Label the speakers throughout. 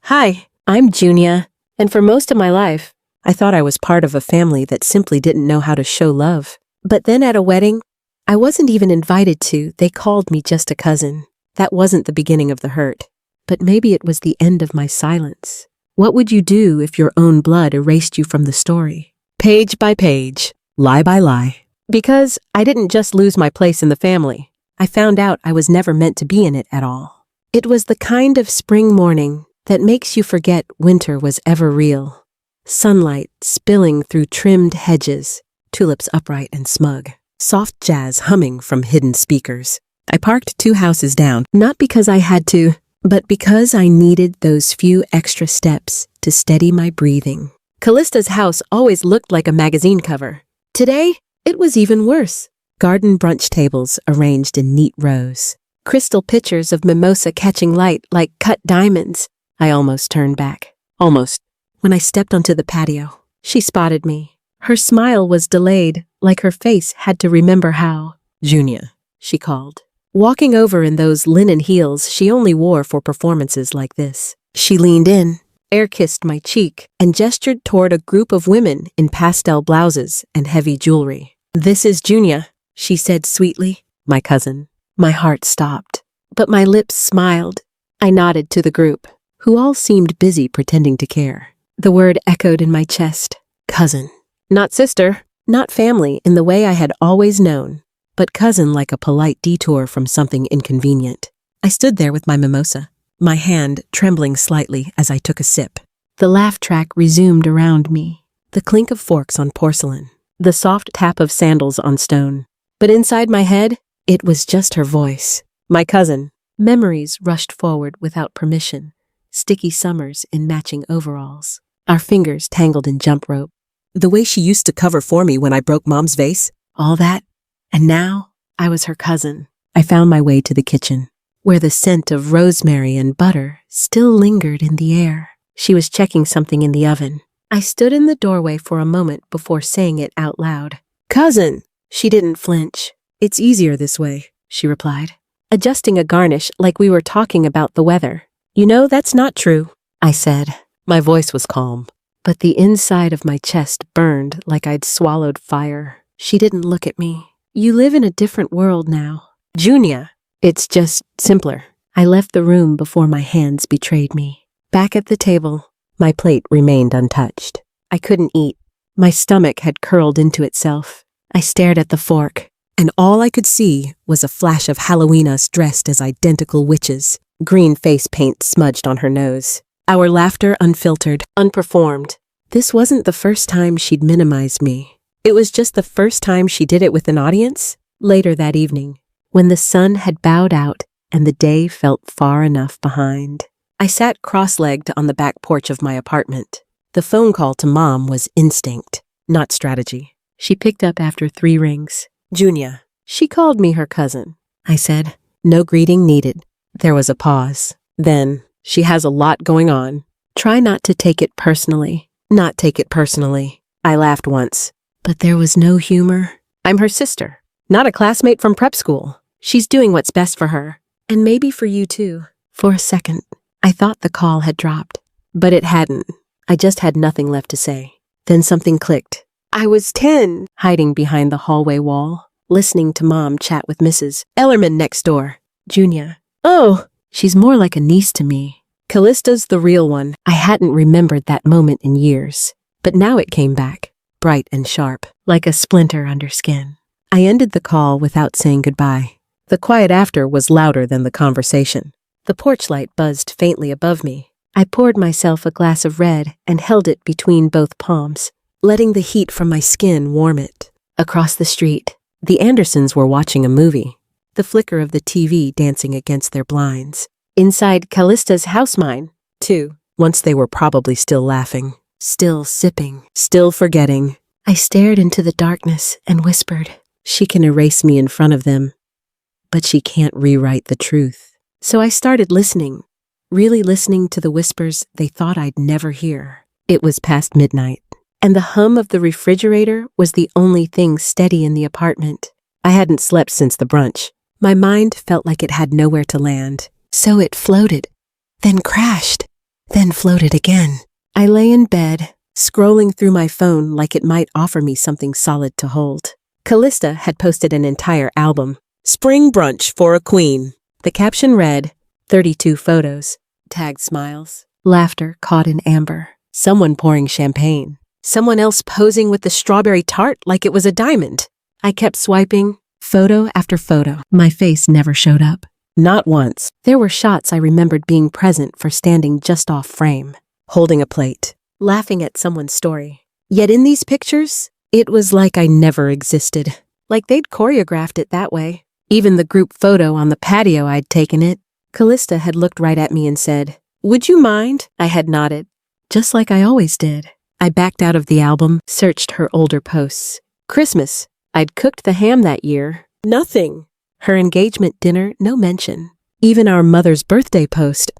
Speaker 1: Hi, I'm Junia, and for most of my life, I thought I was part of a family that simply didn't know how to show love. But then at a wedding, I wasn't even invited to, they called me just a cousin. That wasn't the beginning of the hurt, but maybe it was the end of my silence. What would you do if your own blood erased you from the story? Page by page, lie by lie. Because I didn't just lose my place in the family, I found out I was never meant to be in it at all. It was the kind of spring morning that makes you forget winter was ever real. Sunlight spilling through trimmed hedges, tulips upright and smug, soft jazz humming from hidden speakers. I parked 2 houses down, not because I had to, but because I needed those few extra steps to steady my breathing. Callista's house always looked like a magazine cover. Today, it was even worse. Garden brunch tables arranged in neat rows. Crystal pitchers of mimosa catching light like cut diamonds. I almost turned back. Almost. When I stepped onto the patio, she spotted me. Her smile was delayed, like her face had to remember how. "Junia," she called. Walking over in those linen heels she only wore for performances like this. She leaned in, air-kissed my cheek, and gestured toward a group of women in pastel blouses and heavy jewelry. "This is Junia," she said sweetly. "My cousin." My heart stopped, but my lips smiled. I nodded to the group, who all seemed busy pretending to care. The word echoed in my chest. Cousin. Not sister, not family in the way I had always known, but cousin like a polite detour from something inconvenient. I stood there with my mimosa, my hand trembling slightly as I took a sip. The laugh track resumed around me, the clink of forks on porcelain, the soft tap of sandals on stone. But inside my head, it was just her voice. My cousin. Memories rushed forward without permission. Sticky summers in matching overalls. Our fingers tangled in jump rope. The way she used to cover for me when I broke Mom's vase. All that. And now, I was her cousin. I found my way to the kitchen, where the scent of rosemary and butter still lingered in the air. She was checking something in the oven. I stood in the doorway for a moment before saying it out loud. "Cousin!" She didn't flinch. "It's easier this way," she replied, adjusting a garnish like we were talking about the weather. "You know, that's not true," I said. My voice was calm, but the inside of my chest burned like I'd swallowed fire. She didn't look at me. "You live in a different world now. Junia, it's just simpler." I left the room before my hands betrayed me. Back at the table, my plate remained untouched. I couldn't eat. My stomach had curled into itself. I stared at the fork, and all I could see was a flash of Halloween-us dressed as identical witches, green face paint smudged on her nose. Our laughter unfiltered, unperformed. This wasn't the first time she'd minimized me. It was just the first time she did it with an audience. Later that evening, when the sun had bowed out and the day felt far enough behind, I sat cross-legged on the back porch of my apartment. The phone call to Mom was instinct, not strategy. She picked up after 3 rings. "Junia." She called me her cousin. I said, "No greeting needed." There was a pause. Then, "She has a lot going on. Try not to take it personally." Not take it personally. I laughed once, but there was no humor. "I'm her sister, not a classmate from prep school. She's doing what's best for her. And maybe for you too." For a second, I thought the call had dropped, but it hadn't. I just had nothing left to say. Then something clicked. I was 10, hiding behind the hallway wall, listening to Mom chat with Mrs. Ellerman next door. Junia. "Oh, she's more like a niece to me. Callista's the real one." I hadn't remembered that moment in years, but now it came back, bright and sharp, like a splinter under skin. I ended the call without saying goodbye. The quiet after was louder than the conversation. The porch light buzzed faintly above me. I poured myself a glass of red and held it between both palms, letting the heat from my skin warm it. Across the street, the Andersons were watching a movie, the flicker of the TV dancing against their blinds. Inside Callista's house mine, too. Once they were probably still laughing, still sipping, still forgetting. I stared into the darkness and whispered, "She can erase me in front of them, but she can't rewrite the truth." So I started listening, really listening to the whispers they thought I'd never hear. It was past midnight, and the hum of the refrigerator was the only thing steady in the apartment. I hadn't slept since the brunch. My mind felt like it had nowhere to land, so it floated, then crashed. then floated again. I lay in bed, scrolling through my phone like it might offer me something solid to hold. Callista had posted an entire album, Spring Brunch for a Queen. The caption read, 32 photos, tagged smiles, laughter caught in amber, someone pouring champagne, someone else posing with the strawberry tart like it was a diamond. I kept swiping, photo after photo. My face never showed up. Not once. There were shots I remembered being present for standing just off frame, holding a plate, laughing at someone's story. Yet in these pictures, it was like I never existed. Like they'd choreographed it that way. Even the group photo on the patio I'd taken it. Callista had looked right at me and said, "Would you mind?" I had nodded, just like I always did. I backed out of the album, searched her older posts. Christmas. I'd cooked the ham that year. Nothing. Her engagement dinner, no mention. Even our mother's birthday post,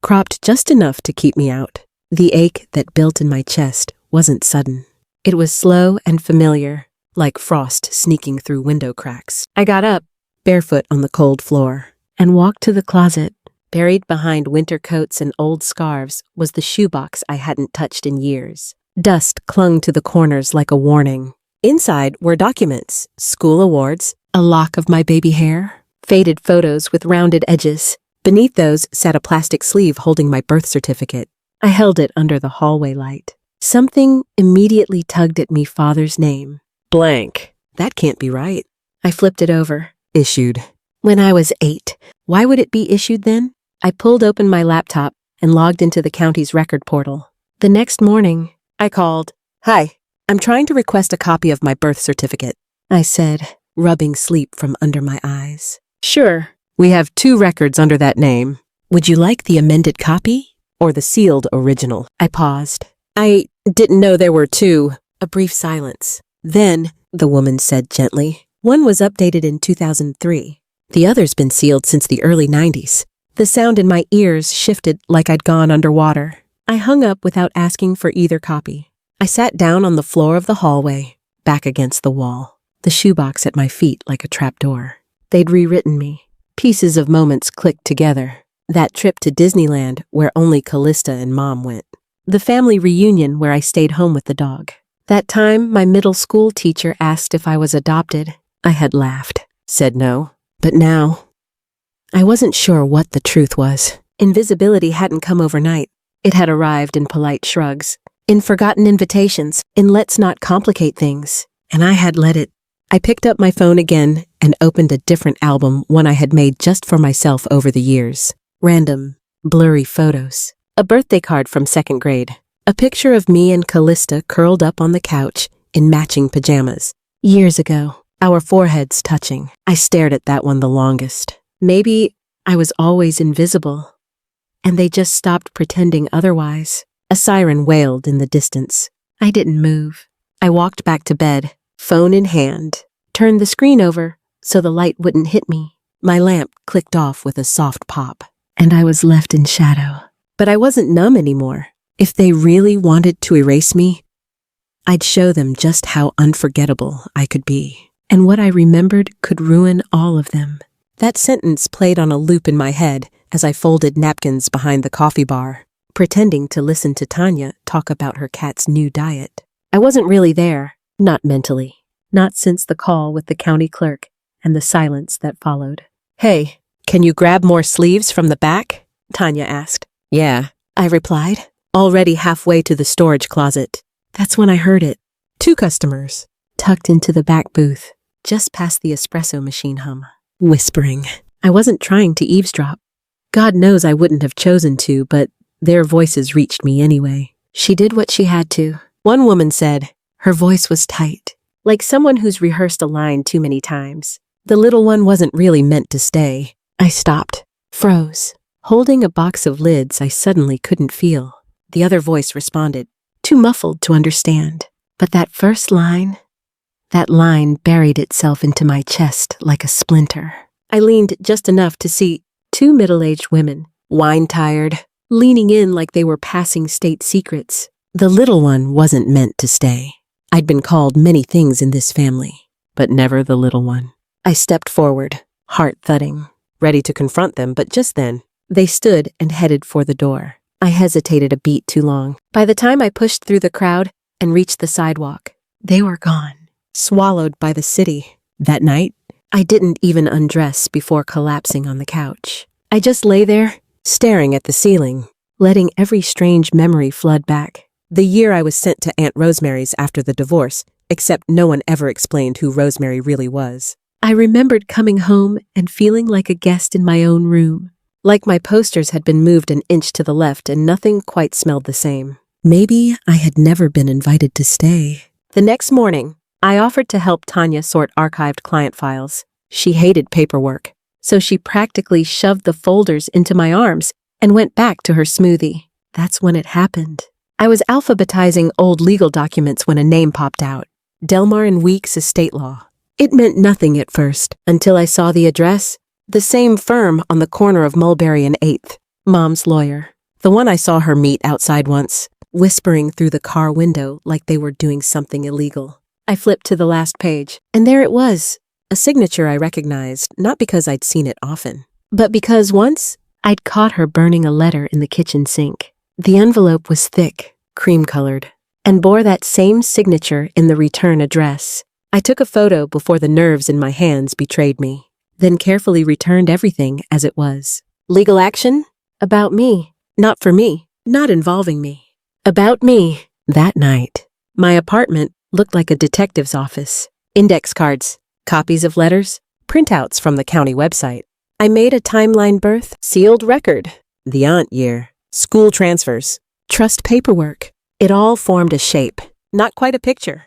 Speaker 1: cropped just enough to keep me out. The ache that built in my chest wasn't sudden. It was slow and familiar, like frost sneaking through window cracks. I got up, barefoot on the cold floor, and walked to the closet. Buried behind winter coats and old scarves was the shoebox I hadn't touched in years. Dust clung to the corners like a warning. Inside were documents, school awards, a lock of my baby hair, faded photos with rounded edges. Beneath those sat a plastic sleeve holding my birth certificate. I held it under the hallway light. Something immediately tugged at me, father's name. Blank. That can't be right. I flipped it over. Issued. When I was 8. Why would it be issued then? I pulled open my laptop and logged into the county's record portal. The next morning, I called. "Hi, I'm trying to request a copy of my birth certificate," I said, rubbing sleep from under my eyes. "Sure, we have 2 records under that name. Would you like the amended copy or the sealed original?" I paused. "I didn't know there were 2. A brief silence. Then, the woman said gently, "One was updated in 2003. The other's been sealed since the early 90s. The sound in my ears shifted like I'd gone underwater. I hung up without asking for either copy. I sat down on the floor of the hallway, back against the wall, the shoebox at my feet like a trapdoor. They'd rewritten me. Pieces of moments clicked together. That trip to Disneyland where only Callista and Mom went. The family reunion where I stayed home with the dog. That time my middle school teacher asked if I was adopted. I had laughed, said no. But now, I wasn't sure what the truth was. Invisibility hadn't come overnight. It had arrived in polite shrugs, in forgotten invitations, in let's not complicate things. And I had let it. I picked up my phone again and opened a different album, one I had made just for myself over the years. Random, blurry photos. A birthday card from 2nd grade. A picture of me and Callista curled up on the couch in matching pajamas. Years ago, our foreheads touching. I stared at that one the longest. Maybe I was always invisible, and they just stopped pretending otherwise. A siren wailed in the distance. I didn't move. I walked back to bed, phone in hand, turned the screen over so the light wouldn't hit me. My lamp clicked off with a soft pop, and I was left in shadow. But I wasn't numb anymore. If they really wanted to erase me, I'd show them just how unforgettable I could be. And what I remembered could ruin all of them. That sentence played on a loop in my head as I folded napkins behind the coffee bar, pretending to listen to Tanya talk about her cat's new diet. I wasn't really there, not mentally, not since the call with the county clerk and the silence that followed. "Hey, can you grab more sleeves from the back?" Tanya asked. "Yeah," I replied, already halfway to the storage closet. That's when I heard it. 2 customers, tucked into the back booth, just past the espresso machine hum, whispering. I wasn't trying to eavesdrop. God knows I wouldn't have chosen to, but their voices reached me anyway. She did what she had to. One woman said, her voice was tight, like someone who's rehearsed a line too many times. The little one wasn't really meant to stay. I stopped, froze, holding a box of lids I suddenly couldn't feel. The other voice responded, too muffled to understand. But that first line, that line buried itself into my chest like a splinter. I leaned just enough to see 2 middle-aged women, wine-tired, leaning in like they were passing state secrets. The little one wasn't meant to stay. I'd been called many things in this family, but never the little one. I stepped forward, heart thudding, ready to confront them, but just then, they stood and headed for the door. I hesitated a beat too long. By the time I pushed through the crowd and reached the sidewalk, they were gone, swallowed by the city. That night, I didn't even undress before collapsing on the couch. I just lay there, staring at the ceiling, letting every strange memory flood back. The year I was sent to Aunt Rosemary's after the divorce, except no one ever explained who Rosemary really was. I remembered coming home and feeling like a guest in my own room. Like my posters had been moved an inch to the left and nothing quite smelled the same. Maybe I had never been invited to stay. The next morning, I offered to help Tanya sort archived client files. She hated paperwork, so she practically shoved the folders into my arms and went back to her smoothie. That's when it happened. I was alphabetizing old legal documents when a name popped out. Delmar and Weeks Estate Law. It meant nothing at first, until I saw the address. The same firm on the corner of Mulberry and 8th. Mom's lawyer. The one I saw her meet outside once, whispering through the car window like they were doing something illegal. I flipped to the last page, and there it was. A signature I recognized, not because I'd seen it often, but because once I'd caught her burning a letter in the kitchen sink. The envelope was thick, cream-colored, and bore that same signature in the return address. I took a photo before the nerves in my hands betrayed me, then carefully returned everything as it was. Legal action? About me. Not for me. Not involving me. About me. That night, my apartment looked like a detective's office. Index cards, copies of letters, printouts from the county website. I made a timeline birth, sealed record, the aunt year, school transfers, trust paperwork. It all formed a shape. Not quite a picture,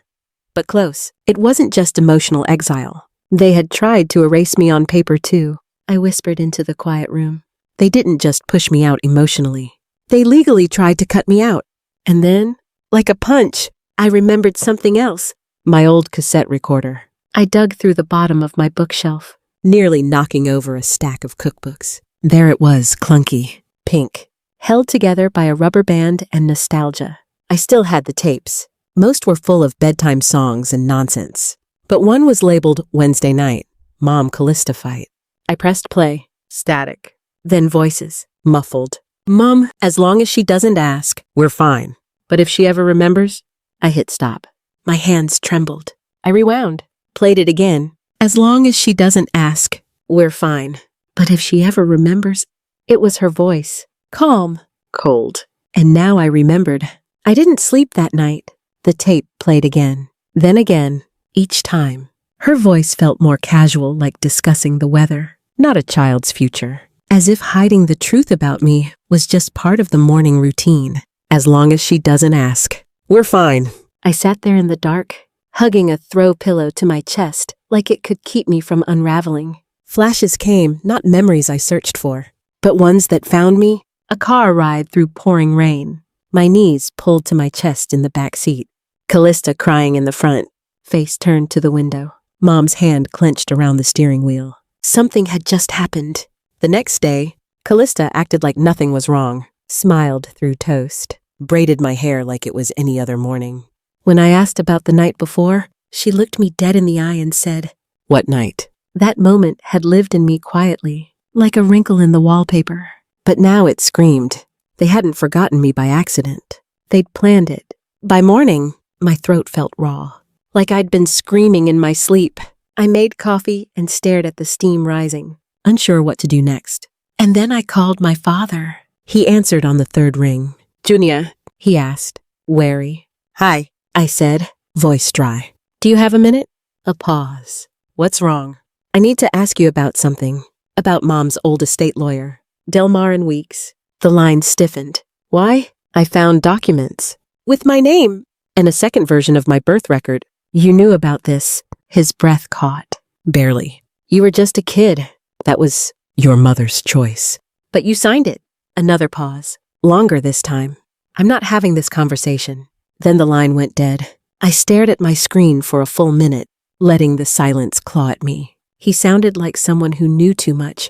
Speaker 1: but close. It wasn't just emotional exile. They had tried to erase me on paper too. I whispered into the quiet room. They didn't just push me out emotionally. They legally tried to cut me out. And then, like a punch, I remembered something else. My old cassette recorder. I dug through the bottom of my bookshelf, nearly knocking over a stack of cookbooks. There it was, clunky, pink, held together by a rubber band and nostalgia. I still had the tapes. Most were full of bedtime songs and nonsense. But one was labeled Wednesday Night, Mom Callista Fight. I pressed play, static. Then voices, muffled. Mom, as long as she doesn't ask, we're fine. But if she ever remembers, I hit stop. My hands trembled. I rewound, played it again. As long as she doesn't ask, we're fine. But if she ever remembers, it was her voice. Calm, cold. And now I remembered. I didn't sleep that night. The tape played again, then again. Each time, her voice felt more casual, like discussing the weather, not a child's future. As if hiding the truth about me was just part of the morning routine. As long as she doesn't ask, we're fine. I sat there in the dark, hugging a throw pillow to my chest, like it could keep me from unraveling. Flashes came, not memories I searched for, but ones that found me. A car ride through pouring rain. My knees pulled to my chest in the back seat. Callista crying in the front. Face turned to the window. Mom's hand clenched around the steering wheel. Something had just happened. The next day, Callista acted like nothing was wrong, smiled through toast, braided my hair like it was any other morning. When I asked about the night before, she looked me dead in the eye and said, "What night?" That moment had lived in me quietly, like a wrinkle in the wallpaper. But now it screamed. They hadn't forgotten me by accident. They'd planned it. By morning, my throat felt raw. Like I'd been screaming in my sleep. I made coffee and stared at the steam rising, unsure what to do next. And then I called my father. He answered on the third ring. "Junia," he asked, wary. "Hi," I said, voice dry. "Do you have a minute?" A pause. "What's wrong?" "I need to ask you about something. About Mom's old estate lawyer, Delmar and Weeks." The line stiffened. "Why?" "I found documents with my name and a second version of my birth record." "You knew about this." His breath caught. "Barely. You were just a kid. That was your mother's choice." "But you signed it." Another pause. Longer this time. "I'm not having this conversation." Then the line went dead. I stared at my screen for a full minute, letting the silence claw at me. He sounded like someone who knew too much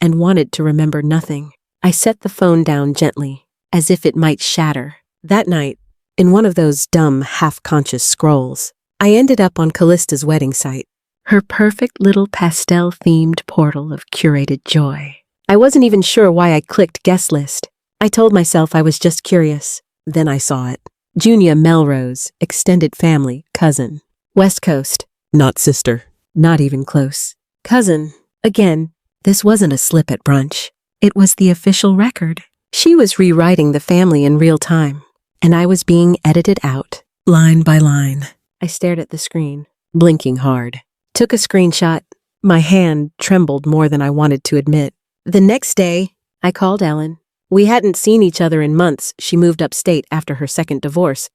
Speaker 1: and wanted to remember nothing. I set the phone down gently, as if it might shatter. That night, in one of those dumb, half-conscious scrolls, I ended up on Callista's wedding site, her perfect little pastel-themed portal of curated joy. I wasn't even sure why I clicked guest list. I told myself I was just curious. Then I saw it. Junia Melrose, extended family, cousin. West Coast. Not sister. Not even close. Cousin. Again, this wasn't a slip at brunch. It was the official record. She was rewriting the family in real time, and I was being edited out, line by line. I stared at the screen, blinking hard. Took a screenshot. My hand trembled more than I wanted to admit. The next day, I called Ellen. We hadn't seen each other in months. She moved upstate after her second divorce,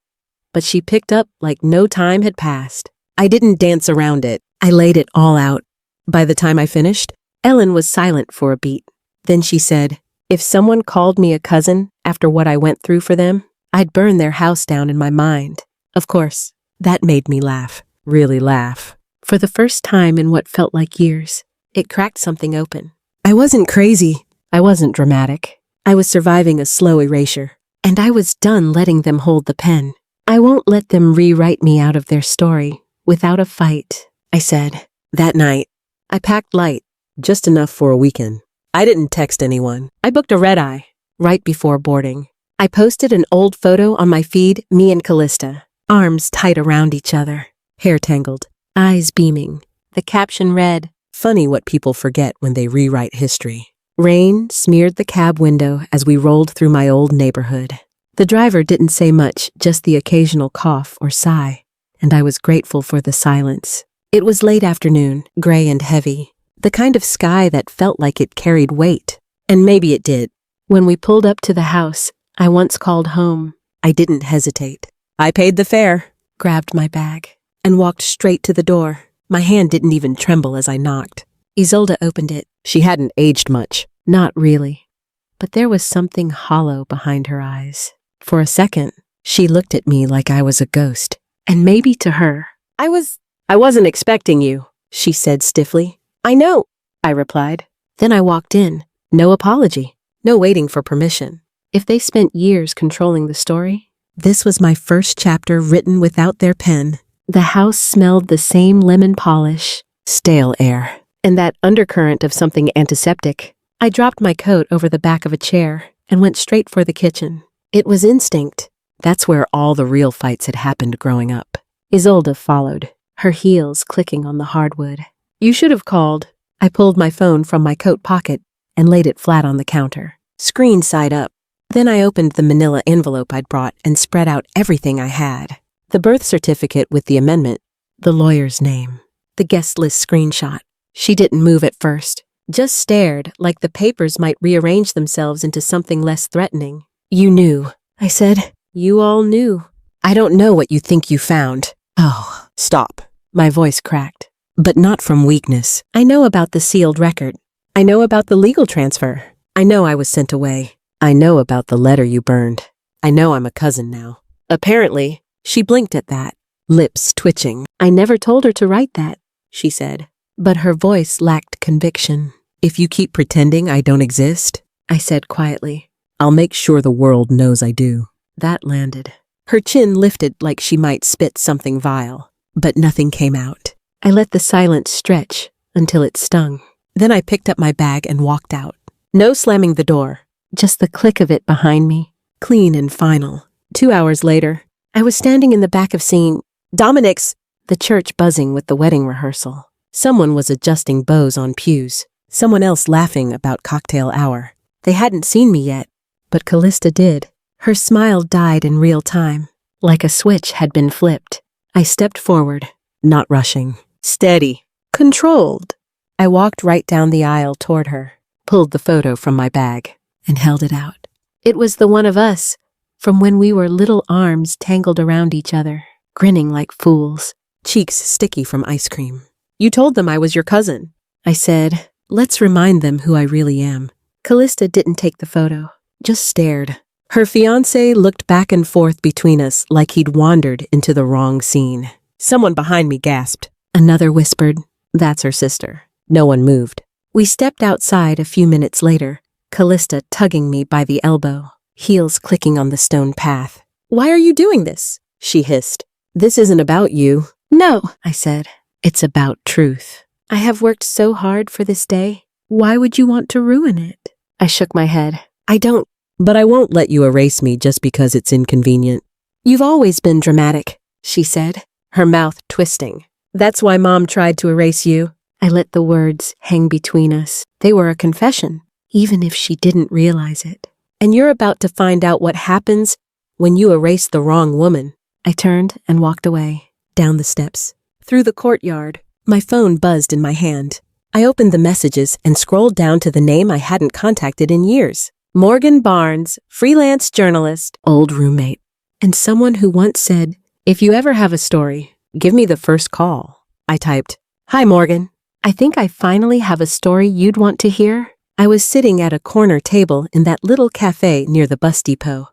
Speaker 1: but she picked up like no time had passed. I didn't dance around it. I laid it all out. By the time I finished, Ellen was silent for a beat. Then she said, if someone called me a cousin after what I went through for them, I'd burn their house down in my mind. Of course, that made me laugh, really laugh. For the first time in what felt like years, it cracked something open. I wasn't crazy. I wasn't dramatic. I was surviving a slow erasure, and I was done letting them hold the pen. I won't let them rewrite me out of their story without a fight, I said. That night, I packed light, just enough for a weekend. I didn't text anyone. I booked a red-eye right before boarding. I posted an old photo on my feed, me and Callista, arms tight around each other, hair tangled, eyes beaming. The caption read, funny what people forget when they rewrite history. Rain smeared the cab window as we rolled through my old neighborhood. The driver didn't say much, just the occasional cough or sigh, and I was grateful for the silence. It was late afternoon, gray and heavy, the kind of sky that felt like it carried weight. And maybe it did. When we pulled up to the house I once called home, I didn't hesitate. I paid the fare, grabbed my bag, and walked straight to the door. My hand didn't even tremble as I knocked. Isolde opened it. She hadn't aged much. Not really. But there was something hollow behind her eyes. For a second, she looked at me like I was a ghost. And maybe to her, I wasn't expecting you, she said stiffly. I know, I replied. Then I walked in. No apology. No waiting for permission. If they spent years controlling the story, this was my first chapter written without their pen. The house smelled the same lemon polish, stale air, and that undercurrent of something antiseptic. I dropped my coat over the back of a chair and went straight for the kitchen. It was instinct. That's where all the real fights had happened growing up. Isolde followed, her heels clicking on the hardwood. You should have called. I pulled my phone from my coat pocket and laid it flat on the counter, screen side up. Then I opened the manila envelope I'd brought and spread out everything I had. The birth certificate with the amendment, the lawyer's name, the guest list screenshot. She didn't move at first, just stared like the papers might rearrange themselves into something less threatening. You knew, I said. You all knew. I don't know what you think you found. Oh, stop. My voice cracked, but not from weakness. I know about the sealed record. I know about the legal transfer. I know I was sent away. I know about the letter you burned. I know I'm a cousin now. Apparently, she blinked at that, lips twitching. I never told her to write that, she said, but her voice lacked conviction. If you keep pretending I don't exist, I said quietly, I'll make sure the world knows I do. That landed. Her chin lifted like she might spit something vile, but nothing came out. I let the silence stretch until it stung. Then I picked up my bag and walked out. No slamming the door, just the click of it behind me, clean and final. 2 hours later, I was standing in the back of seeing Dominic's, the church buzzing with the wedding rehearsal. Someone was adjusting bows on pews, someone else laughing about cocktail hour. They hadn't seen me yet, but Callista did. Her smile died in real time, like a switch had been flipped. I stepped forward, not rushing, steady, controlled. I walked right down the aisle toward her, pulled the photo from my bag, and held it out. It was the one of us, from when we were little arms tangled around each other, grinning like fools, cheeks sticky from ice cream. You told them I was your cousin. I said, let's remind them who I really am. Callista didn't take the photo, just stared. Her fiancé looked back and forth between us like he'd wandered into the wrong scene. Someone behind me gasped. Another whispered, that's her sister. No one moved. We stepped outside a few minutes later, Callista tugging me by the elbow, heels clicking on the stone path. Why are you doing this? She hissed. This isn't about you. No, I said. It's about truth. I have worked so hard for this day. Why would you want to ruin it? I shook my head. I don't. but I won't let you erase me just because it's inconvenient. You've always been dramatic, she said, her mouth twisting. That's why Mom tried to erase you. I let the words hang between us. They were a confession, even if she didn't realize it. And you're about to find out what happens when you erase the wrong woman. I turned and walked away, down the steps, through the courtyard. My phone buzzed in my hand. I opened the messages and scrolled down to the name I hadn't contacted in years. Morgan Barnes, freelance journalist, old roommate. And someone who once said, "If you ever have a story, give me the first call." I typed, "Hi Morgan. I think I finally have a story you'd want to hear." I was sitting at a corner table in that little cafe near the bus depot.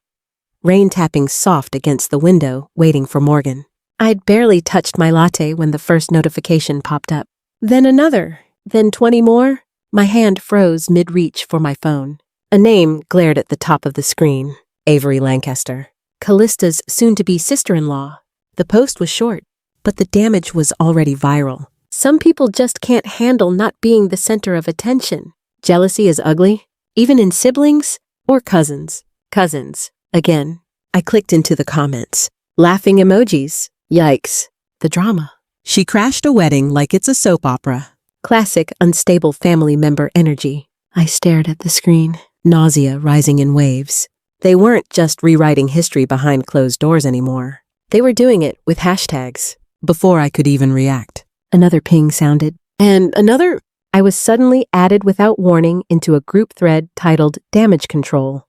Speaker 1: Rain tapping soft against the window, waiting for Morgan. I'd barely touched my latte when the first notification popped up. Then another, then 20 more. My hand froze mid-reach for my phone. A name glared at the top of the screen. Avery Lancaster. Callista's soon-to-be sister-in-law. The post was short, but the damage was already viral. Some people just can't handle not being the center of attention. Jealousy is ugly, even in siblings or cousins. Cousins. Again, I clicked into the comments. Laughing emojis. Yikes. The drama. She crashed a wedding like it's a soap opera. Classic unstable family member energy. I stared at the screen, nausea rising in waves. They weren't just rewriting history behind closed doors anymore. They were doing it with hashtags. Before I could even react, another ping sounded. And another. I was suddenly added without warning into a group thread titled Damage Control.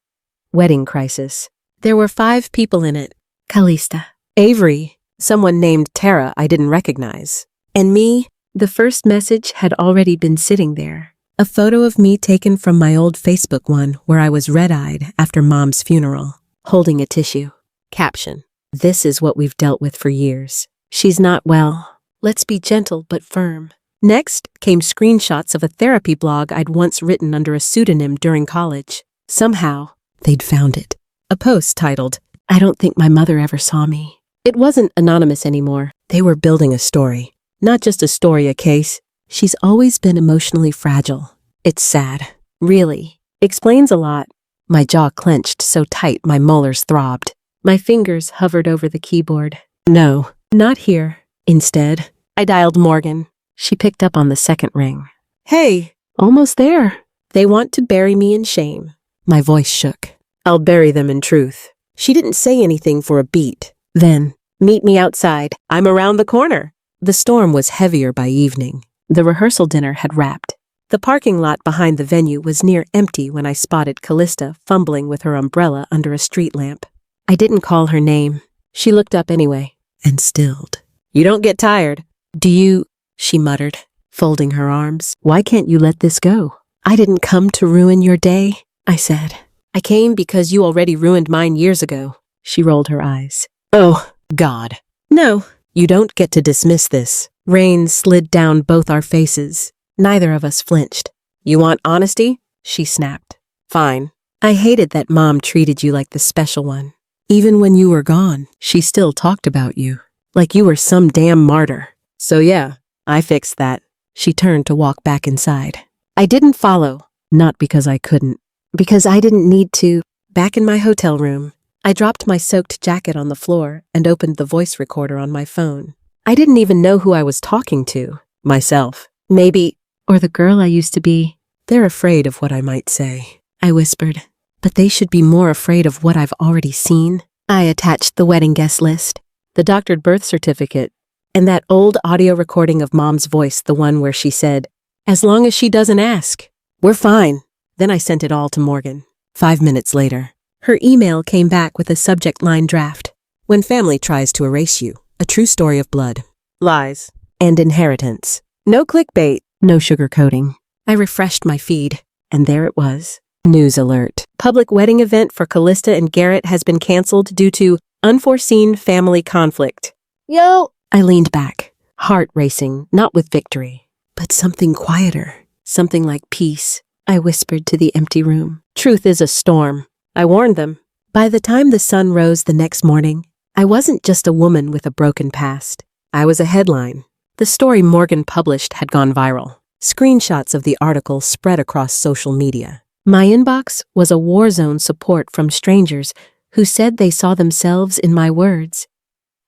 Speaker 1: Wedding Crisis. There were 5 people in it. Callista. Avery. Someone named Tara I didn't recognize. And me. The first message had already been sitting there. A photo of me taken from my old Facebook one where I was red-eyed after Mom's funeral, holding a tissue. Caption. This is what we've dealt with for years. She's not well. Let's be gentle but firm. Next came screenshots of a therapy blog I'd once written under a pseudonym during college. Somehow, they'd found it. A post titled, "I don't think my mother ever saw me." It wasn't anonymous anymore. They were building a story. Not just a story, a case. She's always been emotionally fragile. It's sad. Really. Explains a lot. My jaw clenched so tight my molars throbbed. My fingers hovered over the keyboard. No, not here. Instead, I dialed Morgan. She picked up on the second ring. Hey, almost there. They want to bury me in shame. My voice shook. I'll bury them in truth. She didn't say anything for a beat. Then, meet me outside. I'm around the corner. The storm was heavier by evening. The rehearsal dinner had wrapped. The parking lot behind the venue was near empty when I spotted Callista fumbling with her umbrella under a street lamp. I didn't call her name. She looked up anyway, and stilled. You don't get tired. Do you? She muttered, folding her arms. Why can't you let this go? I didn't come to ruin your day, I said. I came because you already ruined mine years ago. She rolled her eyes. Oh, God. No. You don't get to dismiss this. Rain slid down both our faces. Neither of us flinched. You want honesty? She snapped. Fine. I hated that Mom treated you like the special one. Even when you were gone, she still talked about you. Like you were some damn martyr. So yeah, I fixed that. She turned to walk back inside. I didn't follow. Not because I couldn't. Because I didn't need to. Back in my hotel room, I dropped my soaked jacket on the floor and opened the voice recorder on my phone. I didn't even know who I was talking to. Myself. Maybe. Or the girl I used to be. They're afraid of what I might say, I whispered. But they should be more afraid of what I've already seen. I attached the wedding guest list, the doctored birth certificate, and that old audio recording of Mom's voice, the one where she said, "As long as she doesn't ask, we're fine." Then I sent it all to Morgan. 5 minutes later, her email came back with a subject line draft. When family tries to erase you, a true story of blood, lies, and inheritance. No clickbait, no sugarcoating. I refreshed my feed, and there it was. News alert. Public wedding event for Callista and Garrett has been canceled due to unforeseen family conflict. Yo! I leaned back, heart racing, not with victory, but something quieter, something like peace. I whispered to the empty room. Truth is a storm. I warned them. By the time the sun rose the next morning, I wasn't just a woman with a broken past. I was a headline. The story Morgan published had gone viral. Screenshots of the article spread across social media. My inbox was a war zone support from strangers who said they saw themselves in my words,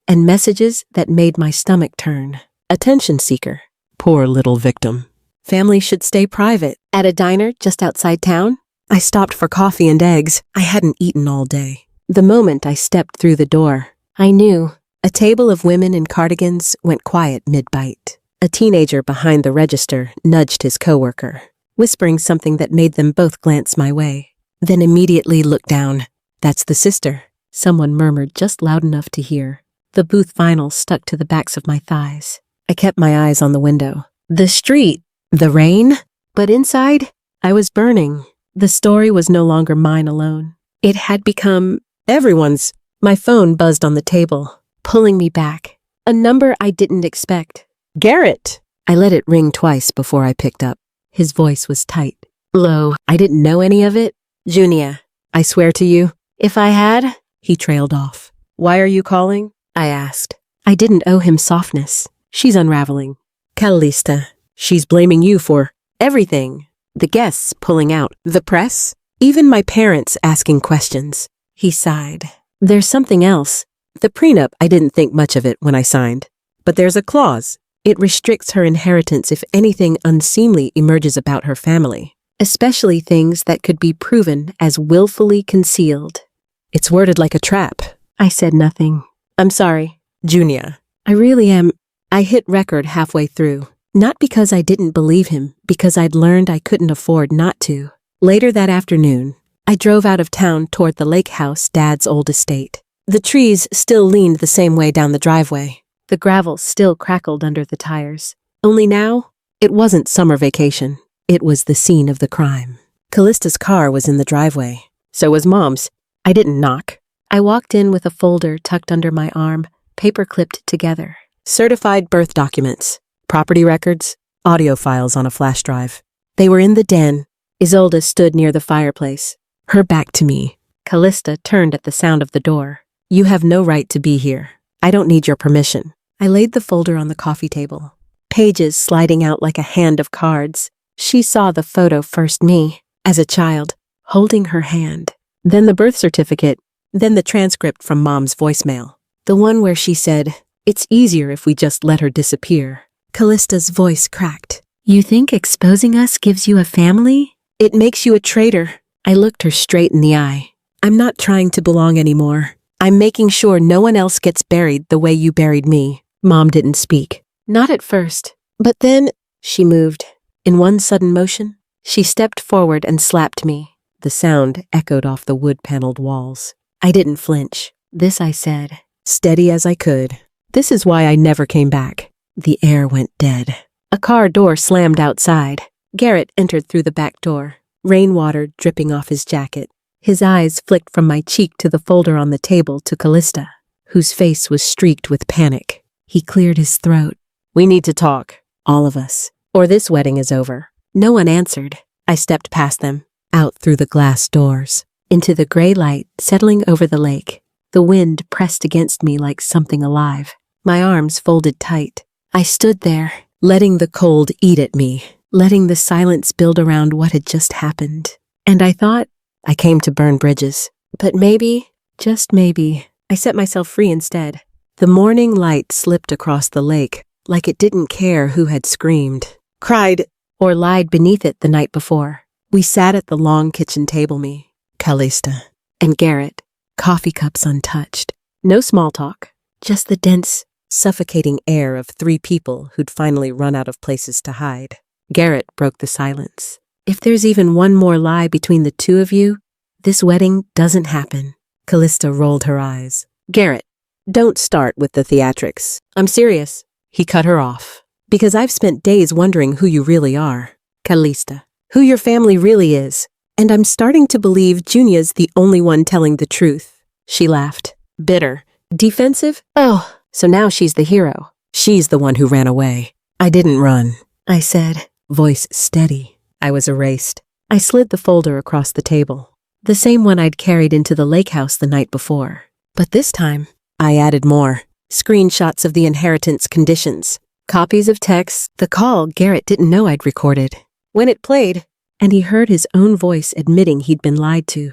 Speaker 1: and messages that made my stomach turn. Attention seeker. Poor little victim. Family should stay private. At a diner just outside town, I stopped for coffee and eggs. I hadn't eaten all day. The moment I stepped through the door, I knew. A table of women in cardigans went quiet mid-bite. A teenager behind the register nudged his coworker, whispering something that made them both glance my way, then immediately looked down. "That's the sister," someone murmured just loud enough to hear. The booth vinyl stuck to the backs of my thighs. I kept my eyes on the window. The street, the rain, but inside, I was burning. The story was no longer mine alone. It had become everyone's. My phone buzzed on the table, pulling me back. A number I didn't expect. "Garrett!" I let it ring twice before I picked up. His voice was tight, low. I didn't know any of it. "Junia, I swear to you, if I had..." He trailed off. "Why are you calling?" I asked. I didn't owe him softness. "She's unraveling. Calista, she's blaming you for everything. The guests pulling out, the press, even my parents asking questions." He sighed. "There's something else. The prenup, I didn't think much of it when I signed. But there's a clause. It restricts her inheritance if anything unseemly emerges about her family, especially things that could be proven as willfully concealed." "It's worded like a trap." I said nothing. "I'm sorry, Junia. I really am." I hit record halfway through. Not because I didn't believe him, because I'd learned I couldn't afford not to. Later that afternoon, I drove out of town toward the lake house, Dad's old estate. The trees still leaned the same way down the driveway. The gravel still crackled under the tires. Only now, it wasn't summer vacation. It was the scene of the crime. Callista's car was in the driveway. So was Mom's. I didn't knock. I walked in with a folder tucked under my arm, paper clipped together. Certified birth documents, property records, audio files on a flash drive. They were in the den. Isolde stood near the fireplace, her back to me. Callista turned at the sound of the door. "You have no right to be here. I don't need your permission." I laid the folder on the coffee table, pages sliding out like a hand of cards. She saw the photo first, me, as a child, holding her hand. Then the birth certificate, then the transcript from Mom's voicemail. The one where she said, "It's easier if we just let her disappear." Callista's voice cracked. "You think exposing us gives you a family? It makes you a traitor." I looked her straight in the eye. "I'm not trying to belong anymore. I'm making sure no one else gets buried the way you buried me." Mom didn't speak. Not at first. But then, she moved. In one sudden motion, she stepped forward and slapped me. The sound echoed off the wood-paneled walls. I didn't flinch. "This," I said, steady as I could. "This is why I never came back." The air went dead. A car door slammed outside. Garrett entered through the back door, rainwater dripping off his jacket. His eyes flicked from my cheek to the folder on the table to Callista, whose face was streaked with panic. He cleared his throat. "We need to talk, all of us, or this wedding is over." No one answered. I stepped past them, out through the glass doors, into the gray light settling over the lake. The wind pressed against me like something alive. My arms folded tight. I stood there, letting the cold eat at me, letting the silence build around what had just happened. And I thought, I came to burn bridges. But maybe, just maybe, I set myself free instead. The morning light slipped across the lake, like it didn't care who had screamed, cried, or lied beneath it the night before. We sat at the long kitchen table, me, Callista, and Garrett, coffee cups untouched. No small talk, just the dense, suffocating air of three people who'd finally run out of places to hide. Garrett broke the silence. "If there's even one more lie between the two of you, this wedding doesn't happen." Callista rolled her eyes. "Garrett, don't start with the theatrics. I'm serious." He cut her off. "Because I've spent days wondering who you really are, Callista, who your family really is. And I'm starting to believe Junia's the only one telling the truth." She laughed. Bitter. Defensive? "Oh, so now she's the hero. She's the one who ran away." "I didn't run," I said, voice steady. I was erased. I slid the folder across the table, the same one I'd carried into the lake house the night before. But this time, I added more. Screenshots of the inheritance conditions, copies of texts, the call Garrett didn't know I'd recorded. When it played, and he heard his own voice admitting he'd been lied to.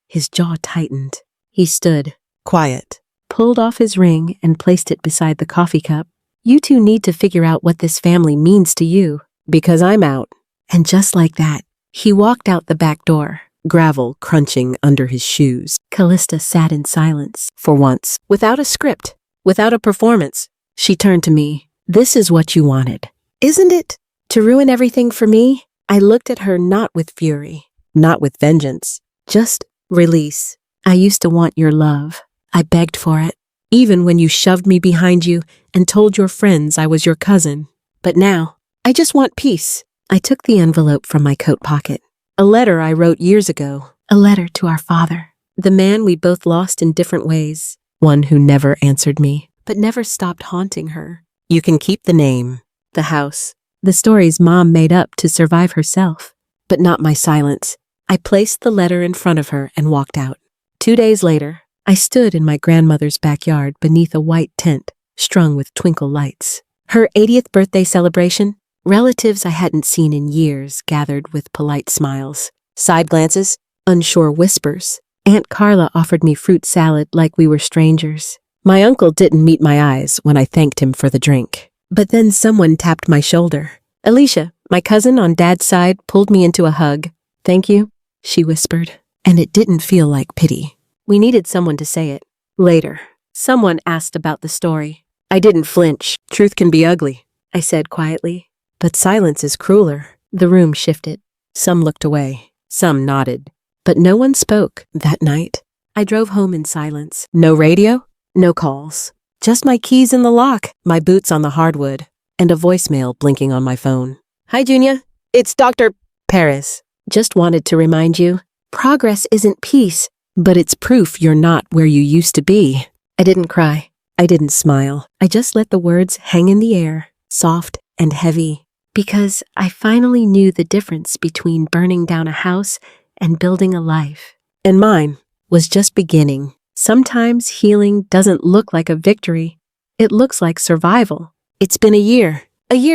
Speaker 1: His jaw tightened. He stood, quiet, pulled off his ring and placed it beside the coffee cup. You two need to figure out what this family means to you, because I'm out. And just like that, he walked out the back door, gravel crunching under his shoes. Callista sat in silence, for once, without a script, without a performance. She turned to me. This is what you wanted, isn't it? To ruin everything for me? I looked at her not with fury, not with vengeance, just release. I used to want your love. I begged for it, even when you shoved me behind you and told your friends I was your cousin. But now, I just want peace. I took the envelope from my coat pocket. A letter I wrote years ago. A letter to our father. The man we both lost in different ways. One who never answered me, but never stopped haunting her. You can keep the name, the house, the stories Mom made up to survive herself, but not my silence. I placed the letter in front of her and walked out. 2 days later, I stood in my grandmother's backyard beneath a white tent, strung with twinkle lights. Her 80th birthday celebration, relatives I hadn't seen in years gathered with polite smiles, side glances, unsure whispers. Aunt Carla offered me fruit salad like we were strangers. My uncle didn't meet my eyes when I thanked him for the drink. But then someone tapped my shoulder. Alicia, my cousin on Dad's side, pulled me into a hug. Thank you, she whispered, and it didn't feel like pity. We needed someone to say it. Later, someone asked about the story. I didn't flinch. Truth can be ugly, I said quietly. But silence is crueler. The room shifted. Some looked away. Some nodded. But no one spoke that night. I drove home in silence. No radio, no calls. Just my keys in the lock, my boots on the hardwood, and a voicemail blinking on my phone. Hi, Junia. It's Dr. Paris. Just wanted to remind you, progress isn't peace, but it's proof you're not where you used to be. I didn't cry. I didn't smile. I just let the words hang in the air, soft and heavy, because I finally knew the difference between burning down a house and building a life. And mine was just beginning. Sometimes healing doesn't look like a victory. It looks like survival. It's been a year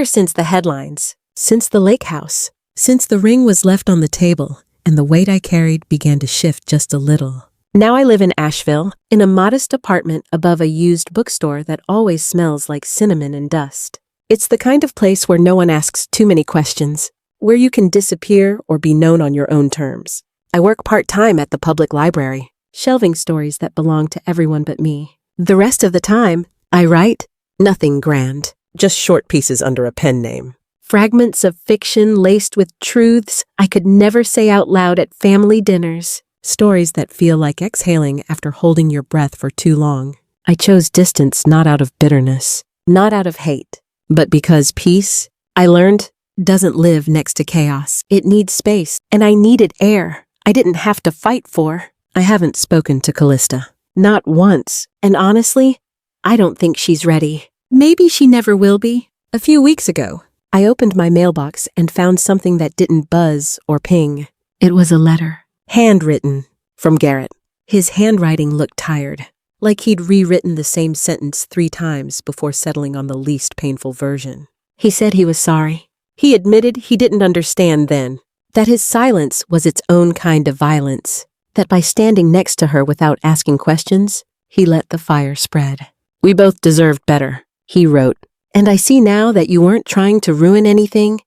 Speaker 1: since the headlines, since the lake house, since the ring was left on the table and the weight I carried began to shift just a little. Now I live in Asheville, in a modest apartment above a used bookstore that always smells like cinnamon and dust. It's the kind of place where no one asks too many questions, where you can disappear or be known on your own terms. I work part-time at the public library, shelving stories that belong to everyone but me. The rest of the time, I write nothing grand, just short pieces under a pen name. Fragments of fiction laced with truths I could never say out loud at family dinners. Stories that feel like exhaling after holding your breath for too long. I chose distance not out of bitterness, not out of hate, but because peace, I learned, doesn't live next to chaos. It needs space, and I needed air I didn't have to fight for. I haven't spoken to Callista. Not once. And honestly, I don't think she's ready. Maybe she never will be. A few weeks ago, I opened my mailbox and found something that didn't buzz or ping. It was a letter. Handwritten. From Garrett. His handwriting looked tired, like he'd rewritten the same sentence 3 times before settling on the least painful version. He said he was sorry. He admitted he didn't understand then, that his silence was its own kind of violence, that by standing next to her without asking questions, he let the fire spread. We both deserved better, he wrote, and I see now that you weren't trying to ruin anything.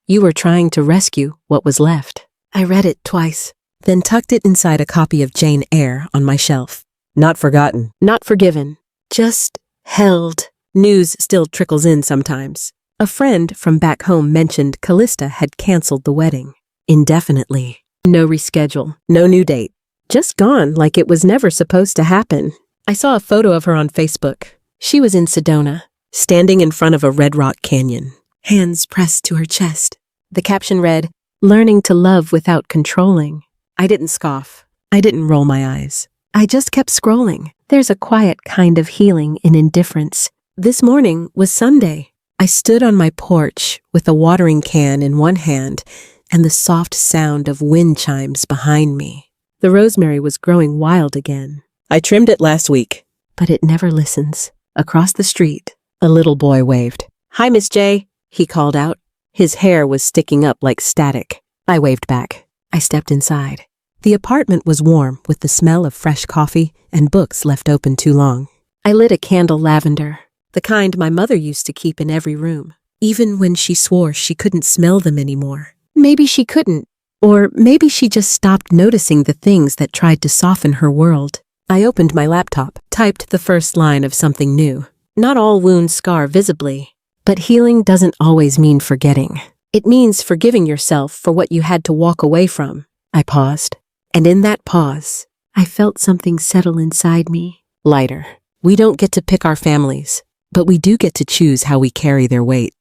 Speaker 1: You were trying to rescue what was left. I read it twice, then tucked it inside a copy of Jane Eyre on my shelf. Not forgotten. Not forgiven. Just held. News still trickles in sometimes. A friend from back home mentioned Callista had canceled the wedding. Indefinitely. No reschedule. No new date. Just gone like it was never supposed to happen. I saw a photo of her on Facebook. She was in Sedona, standing in front of a red rock canyon, hands pressed to her chest. The caption read, "Learning to love without controlling." I didn't scoff. I didn't roll my eyes. I just kept scrolling. There's a quiet kind of healing in indifference. This morning was Sunday. I stood on my porch with a watering can in one hand and the soft sound of wind chimes behind me. The rosemary was growing wild again. I trimmed it last week, but it never listens. Across the street, a little boy waved. "Hi, Miss J," he called out. His hair was sticking up like static. I waved back. I stepped inside. The apartment was warm with the smell of fresh coffee and books left open too long. I lit a candle lavender, the kind my mother used to keep in every room, even when she swore she couldn't smell them anymore. Maybe she couldn't, or maybe she just stopped noticing the things that tried to soften her world. I opened my laptop, typed the first line of something new. Not all wounds scar visibly, but healing doesn't always mean forgetting. It means forgiving yourself for what you had to walk away from. I paused, and in that pause, I felt something settle inside me. Lighter. We don't get to pick our families, but we do get to choose how we carry their weight.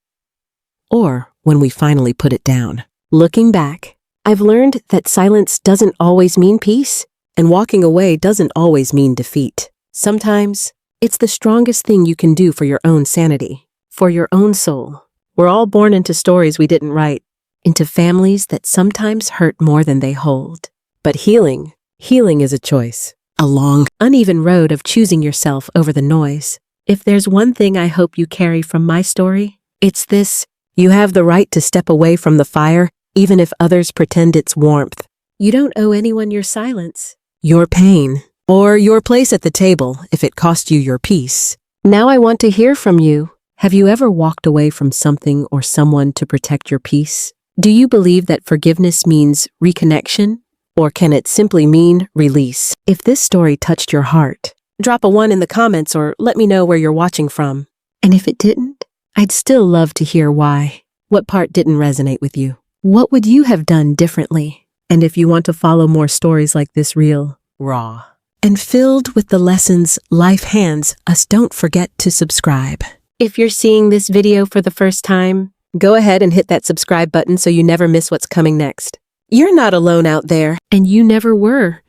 Speaker 1: Or when we finally put it down. Looking back, I've learned that silence doesn't always mean peace, and walking away doesn't always mean defeat. Sometimes, it's the strongest thing you can do for your own sanity, for your own soul. We're all born into stories we didn't write, into families that sometimes hurt more than they hold. But healing is a choice. A long, uneven road of choosing yourself over the noise. If there's one thing I hope you carry from my story, it's this: you have the right to step away from the fire, even if others pretend it's warmth. You don't owe anyone your silence, your pain, or your place at the table if it cost you your peace. Now I want to hear from you. Have you ever walked away from something or someone to protect your peace? Do you believe that forgiveness means reconnection? Or can it simply mean release? If this story touched your heart, drop a 1 in the comments or let me know where you're watching from. And if it didn't, I'd still love to hear why. What part didn't resonate with you? What would you have done differently? And if you want to follow more stories like this, real, raw, and filled with the lessons life hands us, don't forget to subscribe. If you're seeing this video for the first time, go ahead and hit that subscribe button so you never miss what's coming next. You're not alone out there, and you never were.